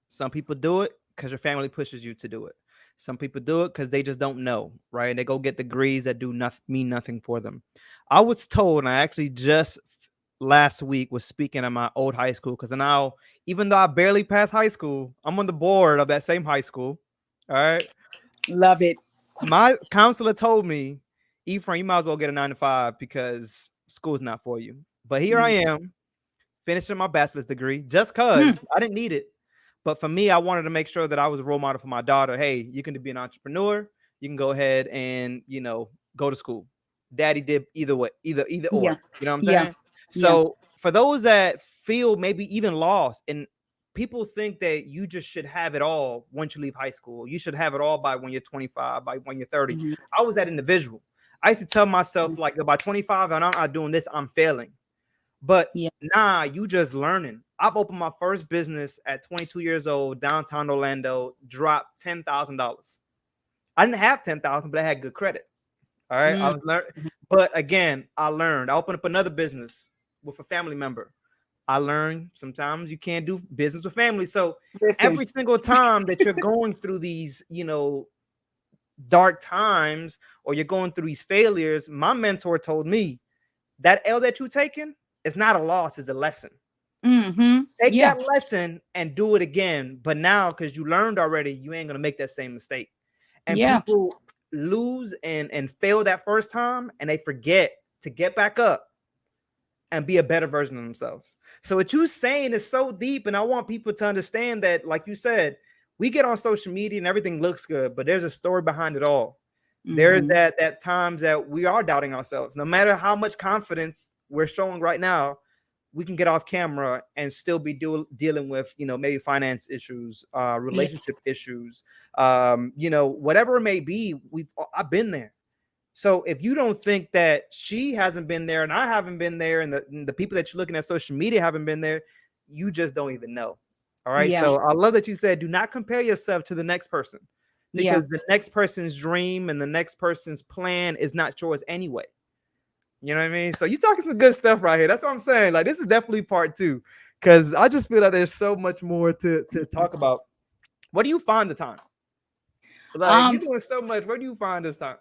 Some people do it because your family pushes you to do it. Some people do it because they just don't know, right? They go get degrees that do not mean nothing for them. I was told, and I actually just last week was speaking at my old high school, because now, even though I barely passed high school, I'm on the board of that same high school. All right.
Love it.
My counselor told me, Ephraim, you might as well get a 9 to 5 because school's not for you. But here I
Mm.
am, finishing my bachelor's degree just
Mm.
because I didn't need it. But for me, I wanted to make sure that I was a role model for my daughter. Hey, you can be an entrepreneur. You can go ahead and, go to school. Daddy did either way, either
Yeah.
or. You know what I'm
Yeah.
saying?
Yeah.
So for those that feel maybe even lost, and people think that you just should have it all once you leave high school. You should have it all by when you're 25, by when you're 30.
Mhm.
I was that individual. I used to tell myself, like, by 25 and I'm not doing this, I'm failing. But
Yeah.
nah, you just learning. I've opened my first business at 22 years old, downtown Orlando, dropped $10,000. I didn't have 10,000, but I had good credit. All right. I
Mm.
was learning. But again, I learned. I opened up another business with a family member. I learned sometimes you can't do business with family. So
Listen.
every single time that you're going through these, dark times, or you're going through these failures, my mentor told me that L that you're taking is not a loss, it's a lesson.
Mm-hmm.
Take
Yeah.
that lesson and do it again. But now, because you learned already, you ain't gonna make that same mistake. And
Yeah.
people lose and fail that first time, and they forget to get back up and be a better version of themselves. So what you're saying is so deep, and I want people to understand that, like you said, we get on social media and everything looks good, but there's a story behind it all. There's
Mm-hmm.
that times that we are doubting ourselves. No matter how much confidence we're showing right now, we can get off camera and still be dealing with, maybe finance issues,
Yeah.
relationship issues, whatever it may be. I've been there. So if you don't think that she hasn't been there and I haven't been there, and the people that you're looking at social media haven't been there, you just don't even know. All right.
Yeah.
So I love that you said do not compare yourself to the next person,
Yeah.
because the next person's dream and the next person's plan is not yours anyway. You know what I mean? So you talking some good stuff right here. That's what I'm saying. Like, this is definitely part two, because I just feel like there's so much more to talk about. What do you find the time? Like, you're
Um,
doing so much. Where do you find this time?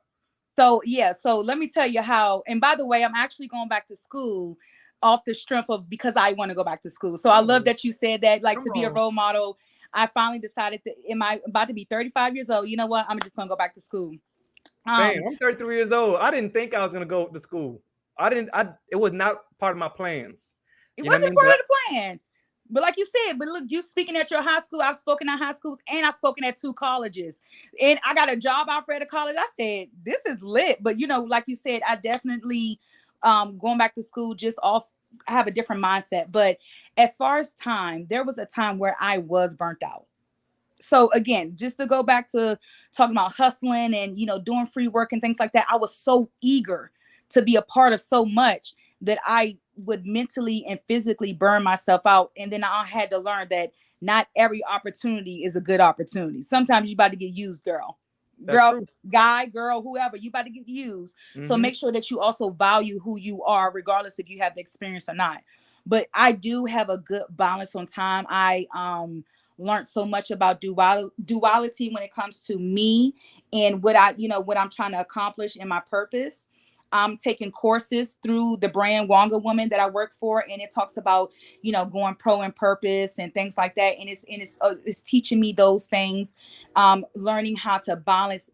so yeah, so let me tell you how, and by the way, I'm actually going back to school off the strength of because I want to go back to school. So I love
Oh,
that you said that, like
come
to be a
on.
role model. I finally decided that am I about to be 35 years old? You know what? I'm just gonna go back to school.
Same.
Um,
I'm 33 years old. I didn't think I was gonna go to school. I didn't. It was not part of my plans.
it
You know what I
wasn't
mean? But
part of the plan. But like you said, but look, you speaking at your high school, I've spoken at high schools and I've spoken at two colleges. And I got a job offer at a college. I said, this is lit. But like you said, I definitely going back to school just off I have a different mindset. But as far as time, there was a time where I was burnt out. So again, just to go back to talking about hustling and doing free work and things like that, I was so eager to be a part of so much that I would mentally and physically burn myself out. And then I had to learn that not every opportunity is a good opportunity. Sometimes you about to get used,
that's
girl,
true.
guy, girl, whoever, you about to get used. So
Mm-hmm.
make sure that you also value who you are regardless if you have the experience or not. But I do have a good balance on time. I learned so much about duality when it comes to me and what I'm trying to accomplish in my purpose. I'm taking courses through the brand Wonga Woman that I work for, and it talks about going pro and purpose and things like that. And it's teaching me those things, learning how to balance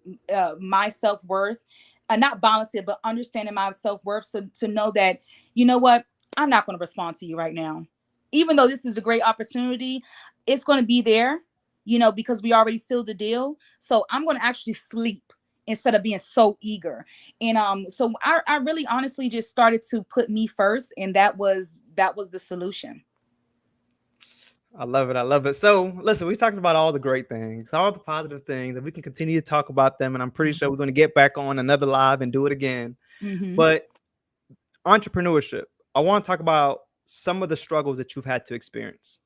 my self worth, not balance it, but understanding my self worth, so to know that what, I'm not going to respond to you right now, even though this is a great opportunity. It's going to be there, because we already sealed the deal. So I'm going to actually sleep instead of being so eager. And so I really honestly just started to put me first, and that was the solution.
I love it. I love it. So, listen, we talked about all the great things, all the positive things, and we can continue to talk about them. And I'm pretty sure we're going to get back on another live and do it again.
Mm-hmm.
But entrepreneurship, I want to talk about some of the struggles that you've had to experience.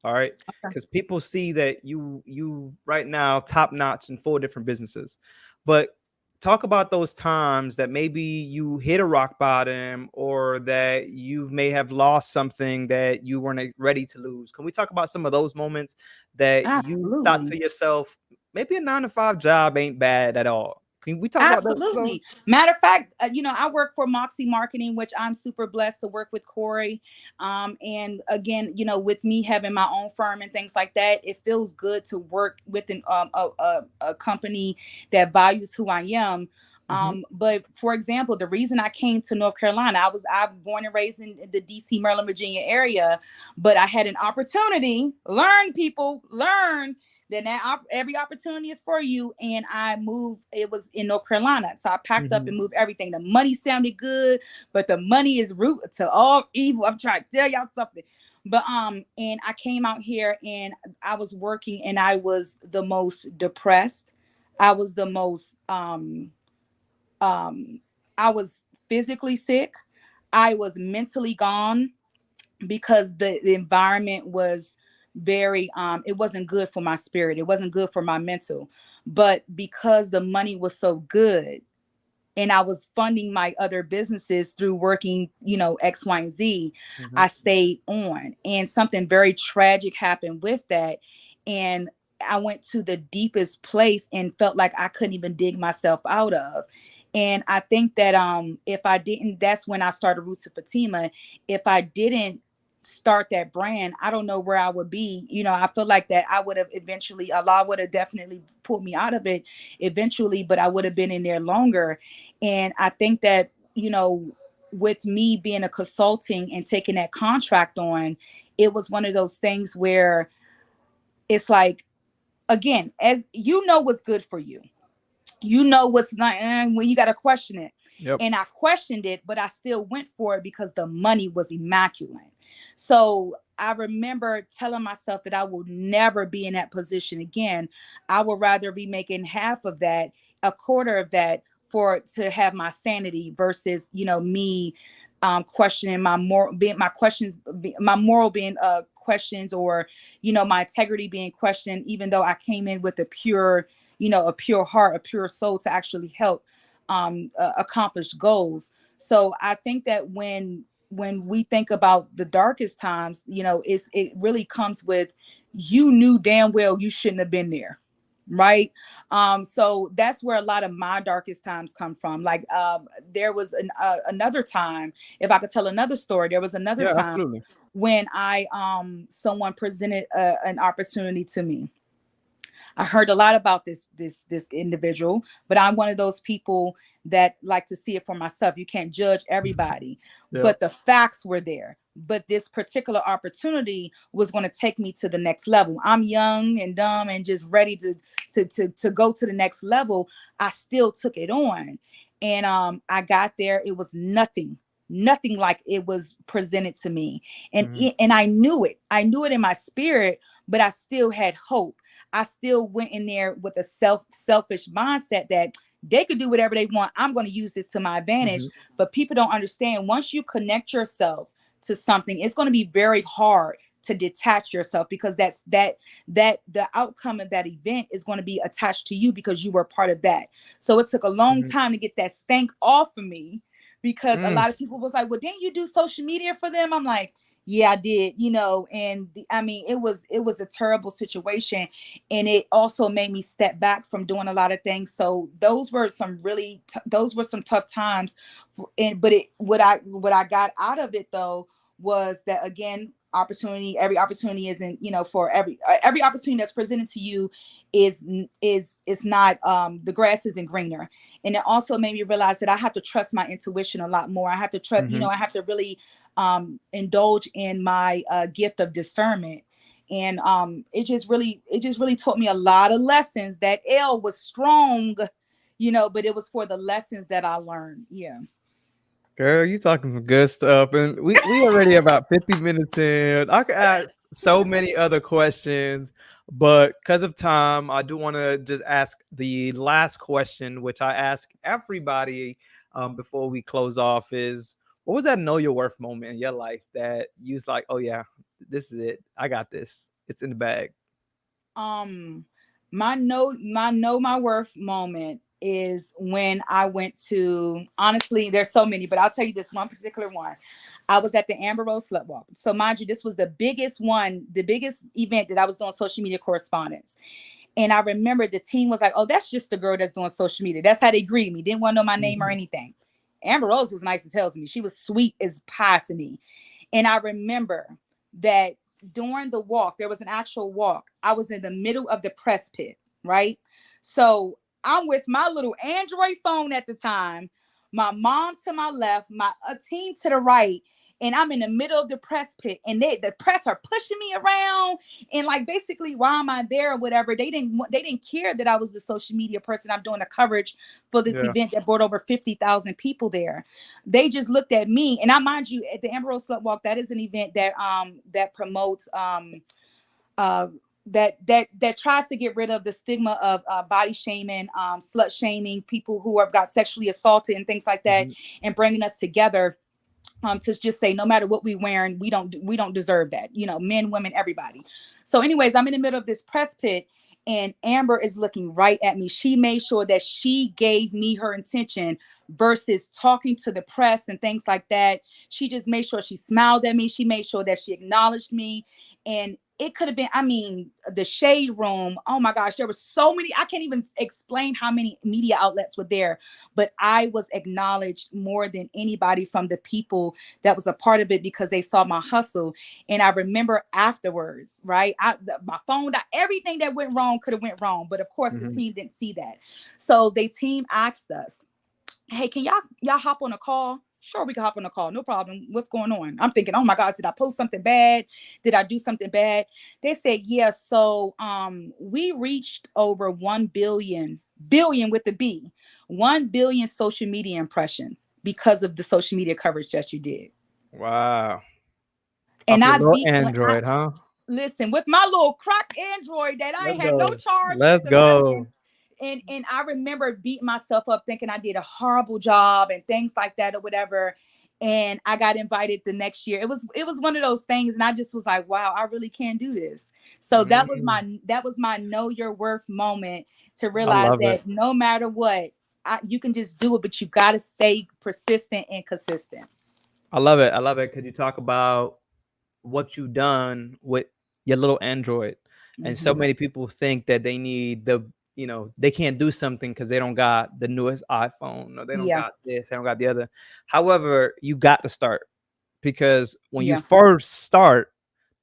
All right,
Okay.
because people see that you right now top notch in 4 different businesses, but talk about those times that maybe you hit a rock bottom, or that you may have lost something that you weren't ready to lose. Can we talk about some of those moments that you thought
Absolutely.
to yourself, maybe a 9 to 5 job ain't bad at all? Can we talk about those?
Absolutely. Matter of fact, I work for Moxie Marketing, which I'm super blessed to work with Corey. And again, with me having my own firm and things like that, it feels good to work with a company that values who I am.
Hmm.
But for example, the reason I came to North Carolina, I'm born and raised in the DC, Maryland, Virginia area, but I had an opportunity. Learn, people, learn then every opportunity is for you. And I moved, it was in North Carolina. So I packed up
Hmm.
and moved everything. The money sounded good, but the money is root to all evil. I'm trying to tell y'all something. But and I came out here and I was working and I was the most depressed. I was the most um I was physically sick. I was mentally gone because the environment was very it wasn't good for my spirit, it wasn't good for my mental. But because the money was so good and I was funding my other businesses through working, X, Y, and Z,
Hmm.
I stayed on. And something very tragic happened with that. And I went to the deepest place and felt like I couldn't even dig myself out of. And I think that if I didn't, that's when I started Roots of Fatima. If I didn't start that brand, I don't know where I would be. I feel like that I would have eventually, Allah would have definitely pulled me out of it eventually, but I would have been in there longer. And I think that, with me being a consulting and taking that contract on, it was one of those things where it's like, again, as you know what's good for you. You know what's not when you got to question it.
Yep.
And I questioned it, but I still went for it because the money was immaculate. So I remember telling myself that I will never be in that position again. I would rather be making half of that, a quarter of that, for to have my sanity versus, me questioning my moral, being my questions, my moral being questions, or my integrity being questioned, even though I came in with a pure, a pure heart, a pure soul to actually help accomplish goals. So I think that when we think about the darkest times, it really comes with, you knew damn well you shouldn't have been there, right? So that's where a lot of my darkest times come from. Like there was another time, if I could tell another story, there was another
Yeah,
time
absolutely.
when I someone presented an opportunity to me. I heard a lot about this individual, but I'm one of those people that like to see it for myself. You can't judge everybody,
Yep.
but the facts were there. But this particular opportunity was going to take me to the next level. I'm young and dumb and just ready to go to the next level. I still took it on, and I got there. It was nothing like it was presented to me, and
Mhm.
and I knew it. I knew it in my spirit, but I still had hope. I still went in there with a selfish mindset that they could do whatever they want. I'm going to use this to my advantage.
Mhm.
But people don't understand, once you connect yourself to something, it's going to be very hard to detach yourself, because that the outcome of that event is going to be attached to you because you were part of that. So it took a long
Mhm.
time to get that stank off of me, because a
Mm.
lot of people was like, well, didn't you do social media for them? I'm like, yeah, I did, and I mean, it was a terrible situation, and it also made me step back from doing a lot of things. So those were some those were some tough times, and but it what I got out of it though was that, again, opportunity, every opportunity isn't, for every opportunity that's presented to you is not, the grass isn't greener. And it also made me realize that I have to trust my intuition a lot more. I have to trust,
Mhm.
I have to really indulge in my gift of discernment. And it just really taught me a lot of lessons. That L was strong, but it was for the lessons that I learned. Yeah.
Girl, you talking some good stuff, and we already about 50 minutes in. I could ask so many other questions, but because of time, I do want to just ask the last question, which I ask everybody before we close off: is what was that know your worth moment in your life that you was like, oh yeah, this is it, I got this, it's in the bag.
um my worth moment is when I went to, honestly, there's so many, but I'll tell you this one particular one. I was at the Amber Rose Slut Walk. So mind you, this was the biggest one, the biggest event that I was doing social media correspondence. And I remember the team was like, oh, that's just the girl that's doing social media. That's how they greeted me. Didn't want to know my name or
Mhm.
anything. Amber Rose was nice as hell to me. She was sweet as pie to me. And I remember that during the walk, there was an actual walk. I was in the middle of the press pit, right? So I'm with my little Android phone at the time, my mom to my left, my a team to the right, and I'm in the middle of the press pit, and the press are pushing me around, and like, basically, why am I there or whatever? They didn't care that I was the social media person. I'm doing the coverage for this
Yeah.
event that brought over 50,000 people there. They just looked at me, and I mind you, at the Amber Rose Slut Walk, that is an event that promotes uh that tries to get rid of the stigma of body shaming, slut shaming, people who have got sexually assaulted and things like that,
Mhm.
and bringing us together, to just say, no matter what we wearing, we don't deserve that, men, women, everybody. So anyways, I'm in the middle of this press pit, and Amber is looking right at me. She made sure that she gave me her intention versus talking to the press and things like that. She just made sure she smiled at me. She made sure that she acknowledged me. And it could have been, I mean, the shade room, oh my gosh, there were so many, I can't even explain how many media outlets were there, but I was acknowledged more than anybody from the people that was a part of it, because they saw my hustle. And I remember afterwards, right? My phone, everything that went wrong could have went wrong, but of course the
Mhm.
team didn't see that. So the team asked us, hey, can y'all hop on a call? Sure, we can hop on a call. No problem. What's going on? I'm thinking, oh my God, did I post something bad? Did I do something bad? They said, yeah. So we reached over 1 billion billion with the B, 1 billion social media impressions because of the social media coverage that you did.
Wow.
And
Off your
I
little
beat when I
Android, huh?
listen with my little crock Android that I
Let's
ain't had no
go.
charge with
Let's
or nothing.
go.
And I remember beating myself up thinking I did a horrible job and things like that or whatever. And I got invited the next year. It was one of those things, and I just was like, wow, I really can do this. So
Mm,
that was my know your worth moment to
I
realize
love it.
that no matter what, you can just do it, but you got to stay persistent and consistent.
I love it. I love it because you talk about what you done with your little Android. And so
Hmm.
many people think that they need they can't do something because they don't got the newest iPhone or they don't
Yeah,
got this, they don't got the other. However, you got to start because when you
yeah,
first start,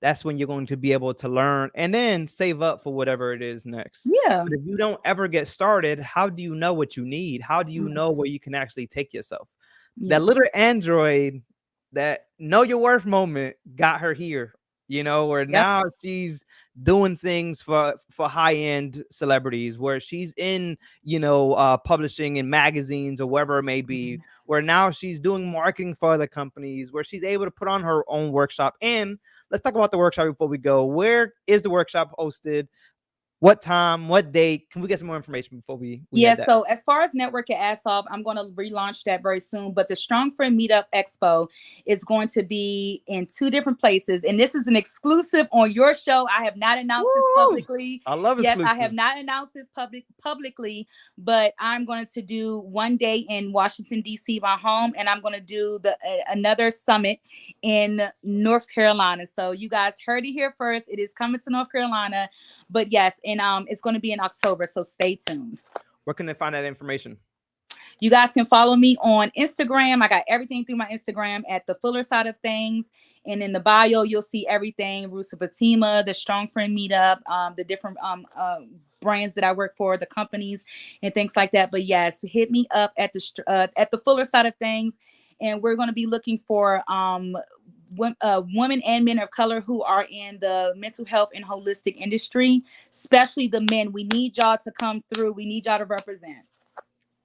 that's when you're going to be able to learn and then save up for whatever it is next.
yeah,
But if you don't ever get started, how do you know what you need? How do you
yeah,
know where you can actually take yourself? That
yeah,
little Android, that know your worth moment got her here, where
yep,
now she's doing things for high end celebrities, where she's in, publishing in magazines or wherever it may be, where now she's doing marketing for other companies, where she's able to put on her own workshop. And let's talk about the workshop before we go. Where is the workshop hosted? What time? What date? Can we get some more information before we
yeah.
head that?
So as far as Network at Assoff, I'm going to relaunch that very soon. But the Strong Friend Meetup Expo is going to be in two different places, and this is an exclusive on your show. I have not announced this
Woo!
publicly.
I love
Yes, I have
exclusive.
not announced this publicly, but I'm going to do one day in Washington D.C., my home, and I'm going to do the another summit in North Carolina. So you guys heard it here first. It is coming to North Carolina, but yes, and it's going to be in October. So stay tuned.
Where can they find that information?
You guys can follow me on Instagram. I got everything through my Instagram at the Fuller Side of Things. And in the bio, you'll see everything: Rusa Fatima, the Strong Friend Meetup, the different brands that I work for, the companies, and things like that. But yes, hit me up at the Fuller Side of Things, and we're going to be looking for women and men of color who are in the mental health and holistic industry, especially the men. We need y'all to come through. We need y'all to represent.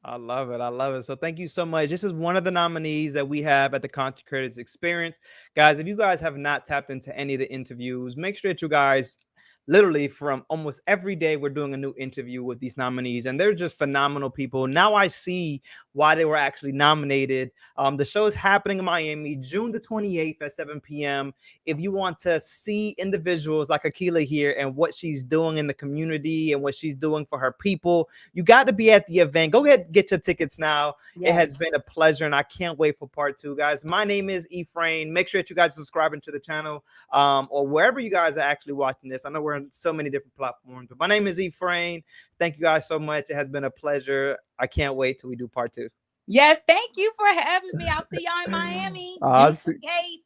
I love it. I love it. So thank you so much. This is one of the nominees that we have at the Content Creators Experience. Guys, if you guys have not tapped into any of the interviews, make sure that you guys literally from almost every day we're doing a new interview with these nominees, and they're just phenomenal people. Now I see why they were actually nominated. The show is happening in Miami June the 28th at 7 p.m. If you want to see individuals like Aquilia here and what she's doing in the community and what she's doing for her people, you got to be at the event. Go ahead, get your tickets now. It has
Yes.
been a pleasure, and I can't wait for part two, guys. My name is Ephraim. Make sure that you guys are subscribing to the channel, or wherever you guys are actually watching this. I know we're on so many different platforms, but my name is Ephraim. Thank you guys so much. It has been a pleasure. I can't wait till we do part two.
Yes, thank you for having me. I'll see y'all in Miami,
I'll
June
see,
28th.